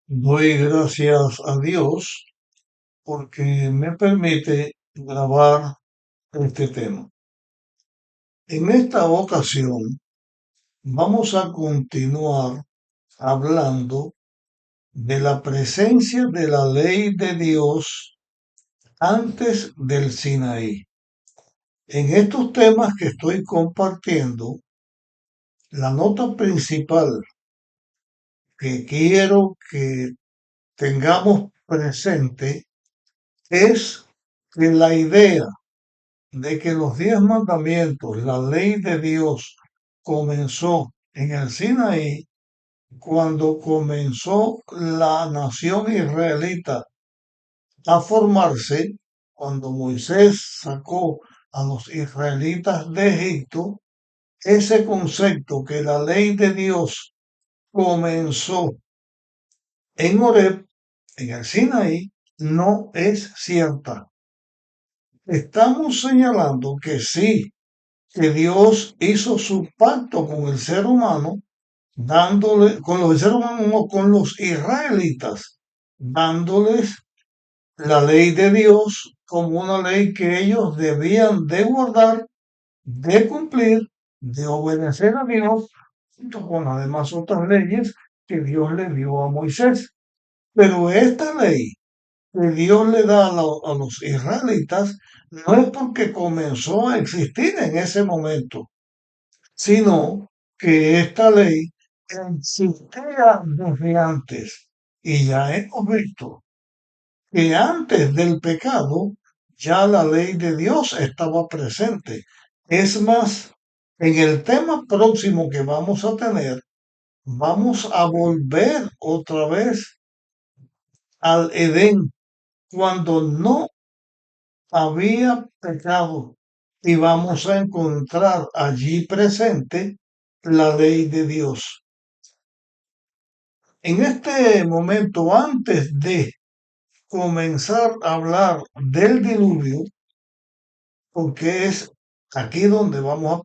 Doy gracias a Dios porque me permite grabar este tema. En esta ocasión vamos a continuar hablando de la presencia de la ley de Dios antes del Sinaí. En estos temas que estoy compartiendo, la nota principal que quiero que tengamos presente es que la idea de que los 10 mandamientos, la ley de Dios, comenzó en el Sinaí cuando comenzó la nación israelita a formarse, cuando Moisés sacó a los israelitas de Egipto, ese concepto que la ley de Dios comenzó en Horeb, en el Sinaí, no es cierta. Estamos señalando que sí, que Dios hizo su pacto con el ser humano, dándole, con los seres humanos, no, con los israelitas, dándoles la ley de Dios como una ley que ellos debían de guardar, de cumplir, de obedecer a Dios, junto con además otras leyes que Dios le dio a Moisés. Pero esta ley que Dios le da a los israelitas no es porque comenzó a existir en ese momento, sino que esta ley existía desde antes. Y ya hemos visto que antes del pecado ya la ley de Dios estaba presente. Es más, en el tema próximo que vamos a tener, vamos a volver otra vez al Edén, cuando no había pecado, y vamos a encontrar allí presente la ley de Dios. En este momento, antes de comenzar a hablar del diluvio, porque es aquí donde vamos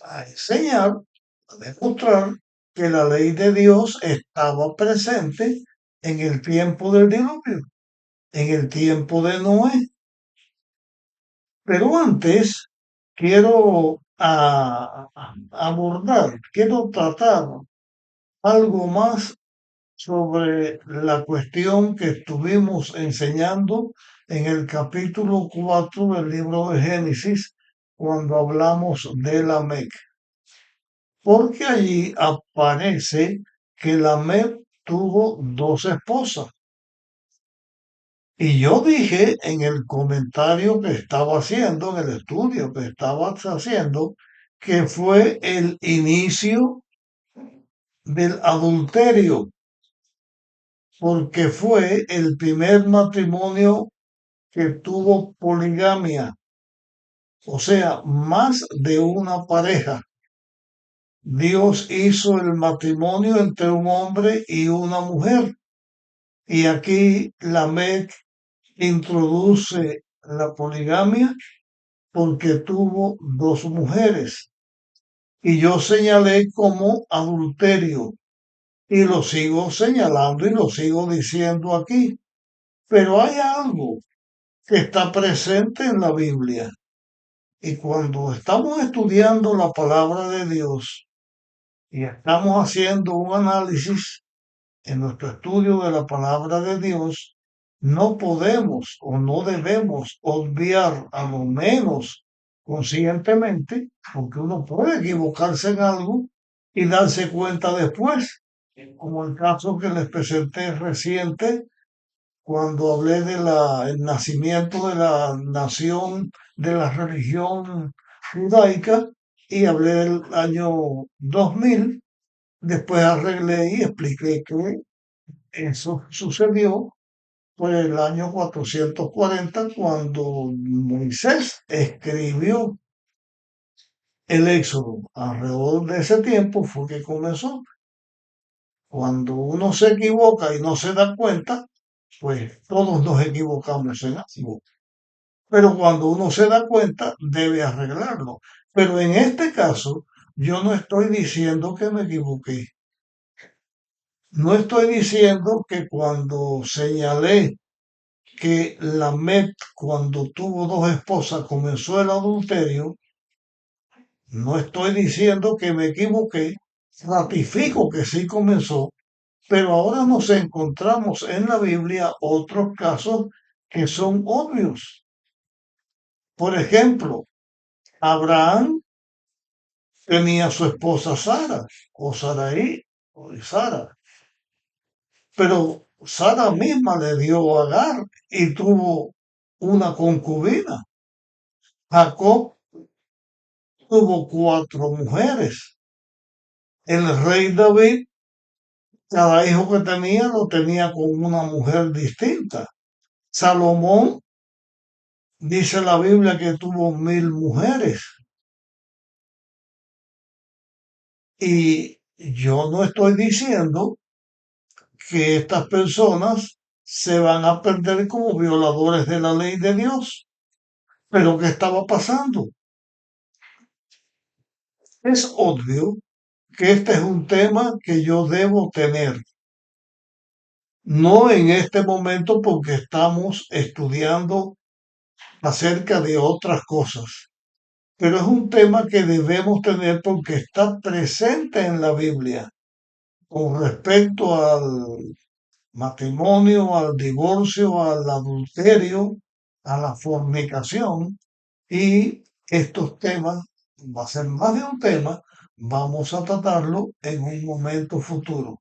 a enseñar, a demostrar que la ley de Dios estaba presente en el tiempo del diluvio, en el tiempo de Noé. Pero antes quiero abordar, quiero tratar algo más sobre la cuestión que estuvimos enseñando en el capítulo 4 del libro de Génesis, cuando hablamos de Lamec, porque allí aparece que Lamec tuvo dos esposas. Y yo dije en el comentario que estaba haciendo, en el estudio que estaba haciendo, que fue el inicio del adulterio, porque fue el primer matrimonio que tuvo poligamia, o sea, más de una pareja. Dios hizo el matrimonio entre un hombre y una mujer. Y aquí Lamec introduce la poligamia porque tuvo dos mujeres. Y yo señalé como adulterio. Y lo sigo señalando y lo sigo diciendo aquí. Pero hay algo que está presente en la Biblia. Y cuando estamos estudiando la palabra de Dios y estamos haciendo un análisis en nuestro estudio de la palabra de Dios, no podemos o no debemos obviar, a lo menos conscientemente, porque uno puede equivocarse en algo y darse cuenta después, como el caso que les presenté reciente cuando hablé de el nacimiento de la nación, de la religión judaica, y hablé del año 2000. Después arreglé y expliqué que eso sucedió por el año 440, cuando Moisés escribió el Éxodo. Alrededor de ese tiempo fue que comenzó. Cuando uno se equivoca y no se da cuenta, pues todos nos equivocamos en algo. Pero cuando uno se da cuenta, debe arreglarlo. Pero en este caso, yo no estoy diciendo que me equivoqué. No estoy diciendo que cuando señalé que Lamet, cuando tuvo dos esposas, comenzó el adulterio, no estoy diciendo que me equivoqué, ratifico que sí comenzó, pero ahora nos encontramos en la Biblia otros casos que son obvios. Por ejemplo, Abraham tenía a su esposa Sara, o Sarai, o Sara, pero Sara misma le dio a Agar y tuvo una concubina. Jacob tuvo cuatro mujeres. El rey David, cada hijo que tenía lo tenía con una mujer distinta. Salomón, dice la Biblia que tuvo 1000 mujeres. Y yo no estoy diciendo que estas personas se van a perder como violadores de la ley de Dios. Pero ¿qué estaba pasando? Es obvio que este es un tema que yo debo tener. No en este momento porque estamos estudiando acerca de otras cosas, pero es un tema que debemos tener porque está presente en la Biblia con respecto al matrimonio, al divorcio, al adulterio, a la fornicación y estos temas, va a ser más de un tema, vamos a tratarlo en un momento futuro.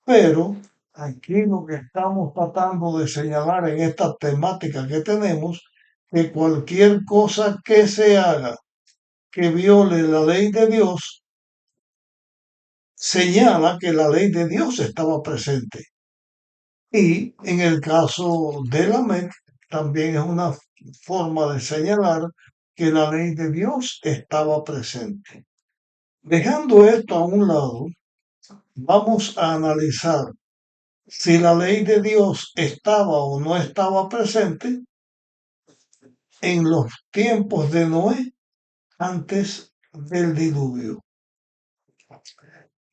Pero aquí lo que estamos tratando de señalar en esta temática que tenemos, que cualquier cosa que se haga que viole la ley de Dios, señala que la ley de Dios estaba presente. Y en el caso de Lamec, también es una forma de señalar que la ley de Dios estaba presente. Dejando esto a un lado, vamos a analizar si la ley de Dios estaba o no estaba presente en los tiempos de Noé antes del diluvio.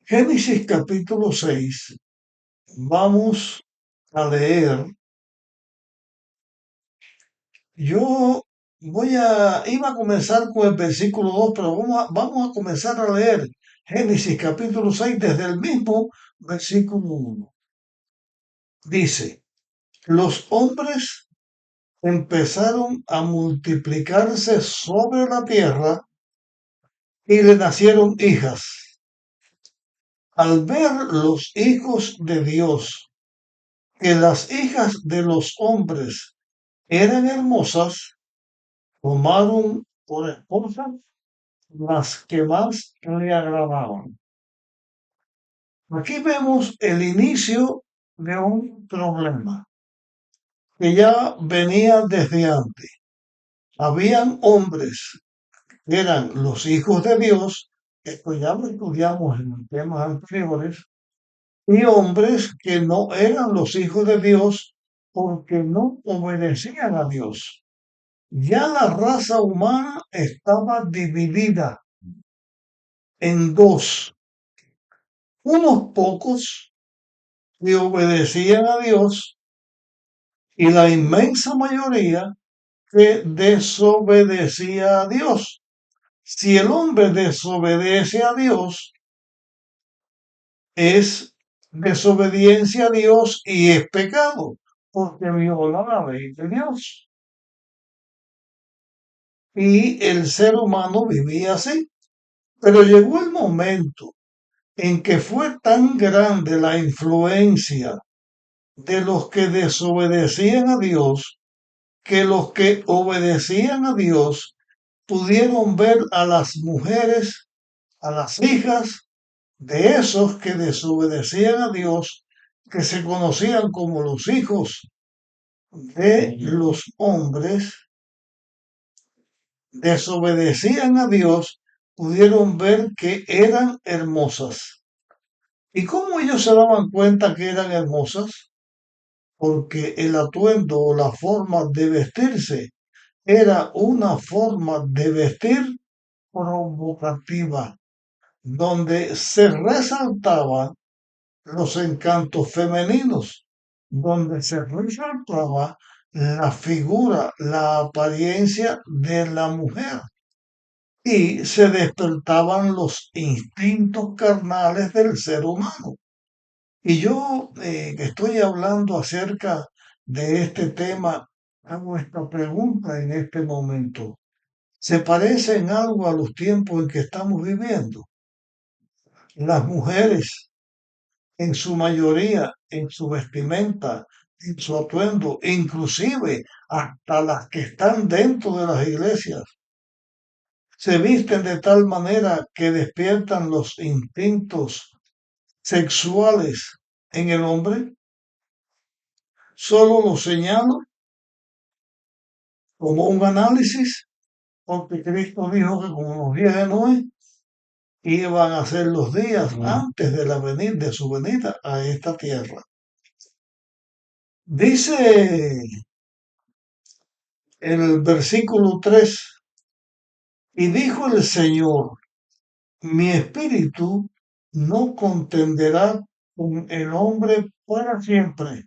Génesis capítulo 6, vamos a leer. Yo iba a comenzar con el versículo 2, pero vamos a comenzar a leer Génesis capítulo 6 desde el mismo versículo 1. Dice, los hombres empezaron a multiplicarse sobre la tierra y le nacieron hijas. Al ver los hijos de Dios que las hijas de los hombres eran hermosas, tomaron por esposas las que más le agradaban. Aquí vemos el inicio de un problema que ya venía desde antes. Habían hombres que eran los hijos de Dios, esto ya lo estudiamos en temas anteriores, y hombres que no eran los hijos de Dios porque no obedecían a Dios. Ya la raza humana estaba dividida en dos. Unos pocos que obedecían a Dios y la inmensa mayoría que desobedecía a Dios. Si el hombre desobedece a Dios, es desobediencia a Dios y es pecado, porque viola la ley de Dios. Y el ser humano vivía así. Pero llegó el momento en que fue tan grande la influencia de los que desobedecían a Dios, que los que obedecían a Dios pudieron ver a las mujeres, a las hijas de esos que desobedecían a Dios, que se conocían como los hijos de los hombres, desobedecían a Dios, pudieron ver que eran hermosas. ¿Y cómo ellos se daban cuenta que eran hermosas? Porque el atuendo o la forma de vestirse era una forma de vestir provocativa, donde se resaltaban los encantos femeninos, donde se resaltaba la figura, la apariencia de la mujer y se despertaban los instintos carnales del ser humano. Y yo que estoy hablando acerca de este tema, hago esta pregunta en este momento. ¿Se parece en algo a los tiempos en que estamos viviendo? Las mujeres, en su mayoría, en su vestimenta, en su atuendo, inclusive hasta las que están dentro de las iglesias, se visten de tal manera que despiertan los instintos sexuales en el hombre. Solo lo señalo como un análisis, porque Cristo dijo que como los días de Noé iban a ser los días antes de de su venida a esta tierra. Dice el versículo 3, y dijo el Señor, mi espíritu no contenderá con el hombre para siempre,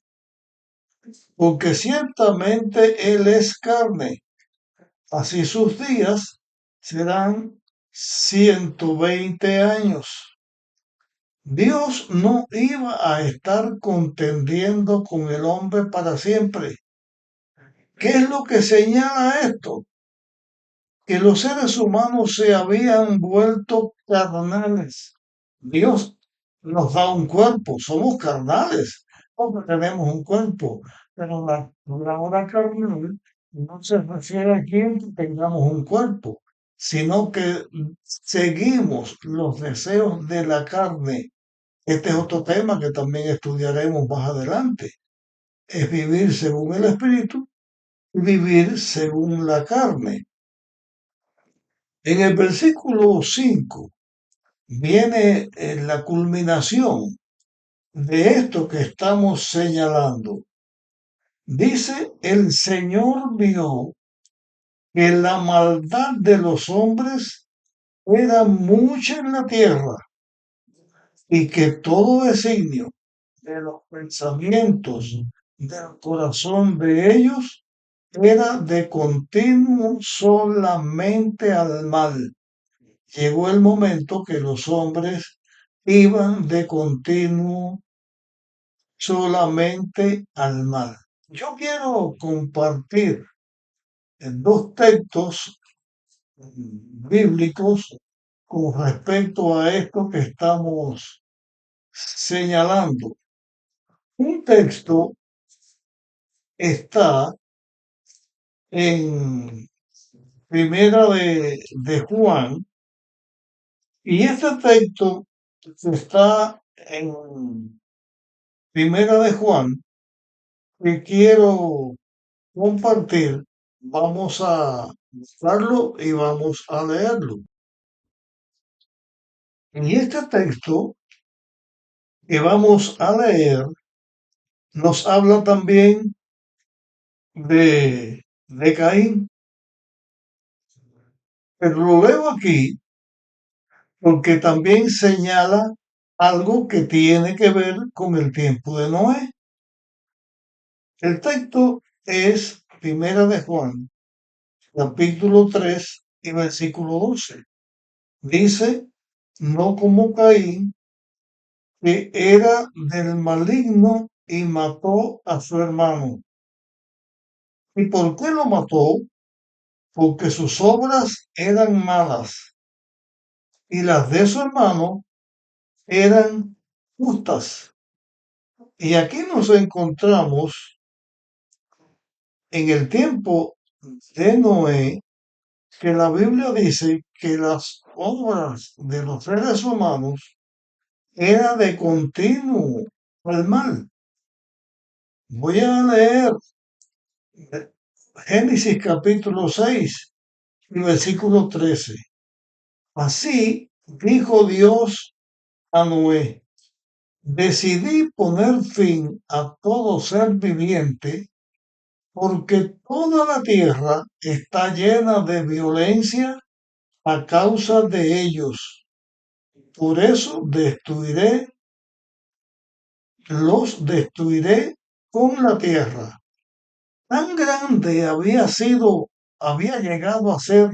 porque ciertamente él es carne, así sus días serán 120 años. Dios no iba a estar contendiendo con el hombre para siempre. ¿Qué es lo que señala esto? Que los seres humanos se habían vuelto carnales. Dios nos da un cuerpo, somos carnales, porque tenemos un cuerpo, pero la hora carnal no se refiere a que tengamos un cuerpo, sino que seguimos los deseos de la carne. Este es otro tema que también estudiaremos más adelante. Es vivir según el espíritu y vivir según la carne. En el versículo 5 viene la culminación de esto que estamos señalando. Dice, el Señor vio que la maldad de los hombres era mucha en la tierra y que todo designio de los pensamientos del corazón de ellos era de continuo solamente al mal. Llegó el momento que los hombres iban de continuo solamente al mal. Yo quiero compartir dos textos bíblicos con respecto a esto que estamos señalando. Un texto está en Primera de Juan, y este texto está en Primera de Juan, que quiero compartir. Vamos a buscarlo y vamos a leerlo. Y este texto que vamos a leer nos habla también de Caín, pero lo leo aquí porque también señala algo que tiene que ver con el tiempo de Noé. El texto es Primera de Juan, capítulo 3 y versículo 12. Dice, no como Caín, que era del maligno y mató a su hermano. ¿Y por qué lo mató? Porque sus obras eran malas y las de su hermano eran justas. Y aquí nos encontramos en el tiempo de Noé, que la Biblia dice que las obras de los seres humanos eran de continuo al mal. Voy a leer Génesis capítulo 6 y versículo 13. Así dijo Dios a Noé, decidí poner fin a todo ser viviente porque toda la tierra está llena de violencia a causa de ellos. Por eso destruiré los destruiré con la tierra. Tan grande había llegado a ser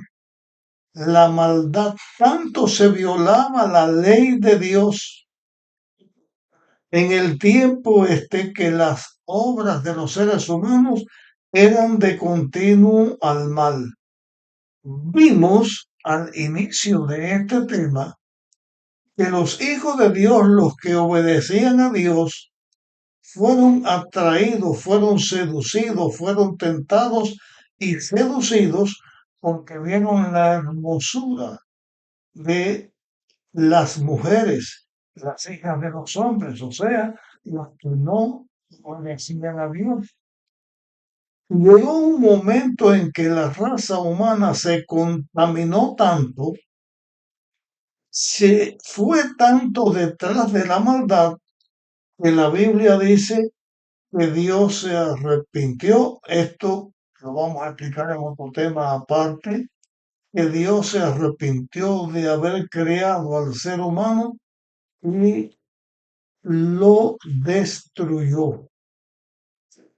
la maldad, tanto se violaba la ley de Dios en el tiempo que las obras de los seres humanos eran de continuo al mal. Vimos al inicio de este tema que los hijos de Dios, los que obedecían a Dios, fueron atraídos, fueron seducidos, fueron tentados y seducidos porque vieron la hermosura de las mujeres, las hijas de los hombres, o sea, las que no obedecían a Dios. Llegó un momento en que la raza humana se contaminó tanto, se fue tanto detrás de la maldad, que la Biblia dice que Dios se arrepintió. Esto lo vamos a explicar en otro tema aparte, que Dios se arrepintió de haber creado al ser humano y lo destruyó.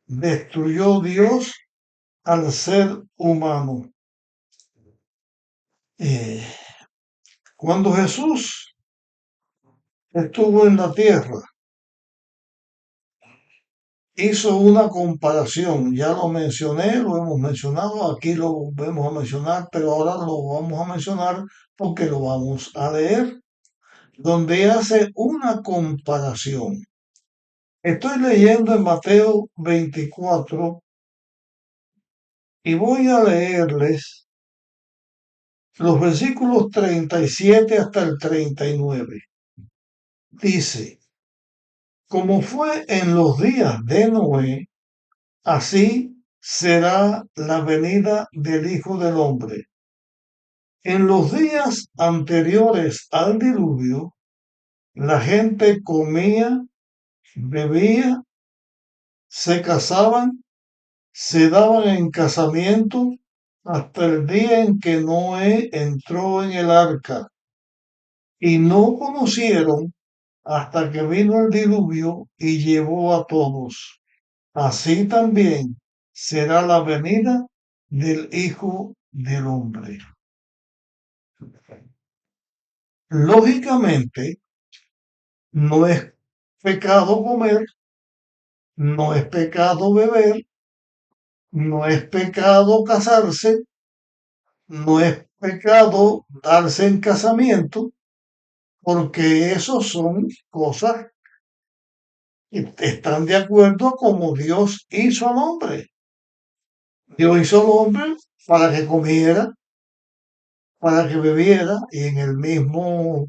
Destruyó Dios al ser humano. Eh, Cuando Jesús estuvo en la tierra, hizo una comparación, ya lo mencioné, lo hemos mencionado, aquí lo vamos a mencionar, pero ahora lo vamos a mencionar porque lo vamos a leer, donde hace una comparación. Estoy leyendo en Mateo 24 y voy a leerles los versículos 37 hasta el 39. Dice, como fue en los días de Noé, así será la venida del Hijo del Hombre. En los días anteriores al diluvio, la gente comía, bebía, se casaban, se daban en casamiento hasta el día en que Noé entró en el arca, y no conocieron hasta que vino el diluvio y llevó a todos. Así también será la venida del Hijo del Hombre. Lógicamente, no es pecado comer, no es pecado beber, no es pecado casarse, no es pecado darse en casamiento, porque esos son cosas que están de acuerdo como Dios hizo al hombre. Dios hizo al hombre para que comiera, para que bebiera, y en el mismo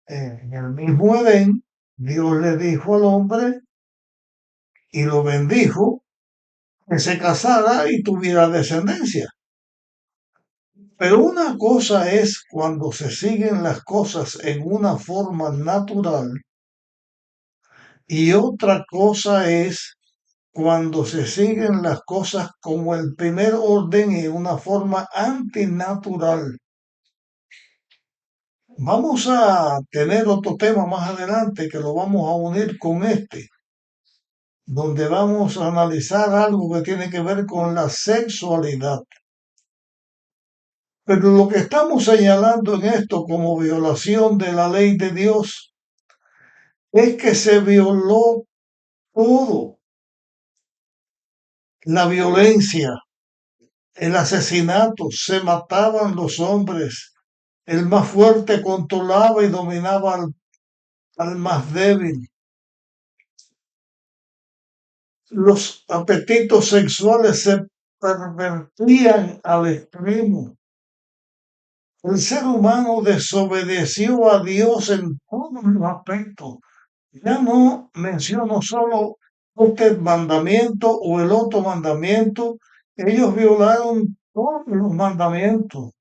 Edén, Dios le dijo al hombre y lo bendijo que se casara y tuviera descendencia. Pero una cosa es cuando se siguen las cosas en una forma natural y otra cosa es cuando se siguen las cosas como el primer orden en una forma antinatural. Vamos a tener otro tema más adelante que lo vamos a unir con donde vamos a analizar algo que tiene que ver con la sexualidad. Pero lo que estamos señalando en esto como violación de la ley de Dios es que se violó todo. La violencia, el asesinato, se mataban los hombres. El más fuerte controlaba y dominaba al más débil. Los apetitos sexuales se pervertían al extremo. El ser humano desobedeció a Dios en todos los aspectos. Ya no menciono solo este mandamiento o el otro mandamiento. Ellos violaron todos los mandamientos.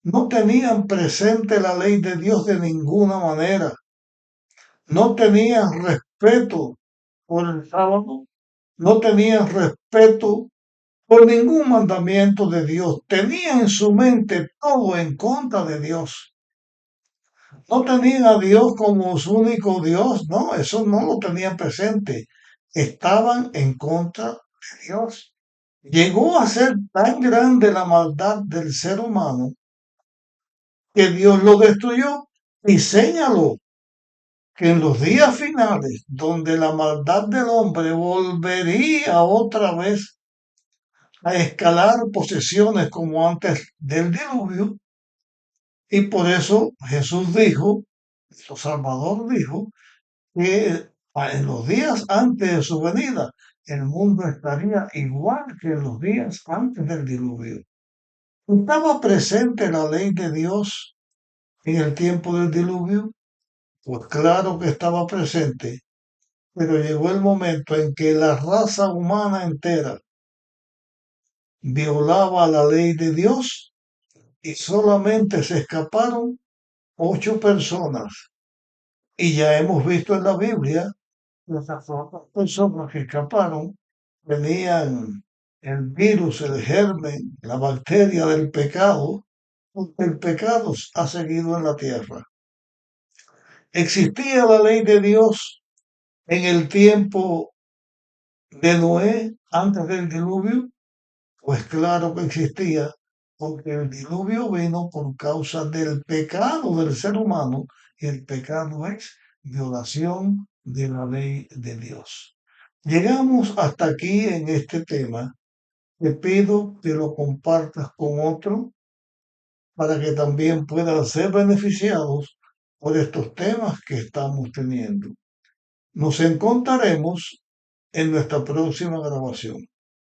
No tenían presente la ley de Dios de ninguna manera. No tenían respeto por el sábado. No tenían respeto por ningún mandamiento de Dios. Tenían en su mente todo en contra de Dios. No tenían a Dios como su único Dios, no, eso no lo tenían presente. Estaban en contra de Dios. Llegó a ser tan grande la maldad del ser humano que Dios lo destruyó y señaló que en los días finales, donde la maldad del hombre volvería otra vez a escalar posesiones como antes del diluvio, y por eso Jesús dijo, nuestro Salvador dijo, que en los días antes de su venida, el mundo estaría igual que en los días antes del diluvio. ¿Estaba presente la ley de Dios en el tiempo del diluvio? Pues claro que estaba presente, pero llegó el momento en que la raza humana entera violaba la ley de Dios y solamente se escaparon 8 personas. Y ya hemos visto en la Biblia que esas otras personas que escaparon tenían el virus, el germen, la bacteria del pecado, porque el pecado ha seguido en la tierra. ¿Existía la ley de Dios en el tiempo de Noé antes del diluvio? Pues claro que existía, porque el diluvio vino por causa del pecado del ser humano y el pecado es violación de la ley de Dios. Llegamos hasta aquí en este tema. Te pido que lo compartas con otro para que también puedan ser beneficiados por estos temas que estamos teniendo. Nos encontraremos en nuestra próxima grabación.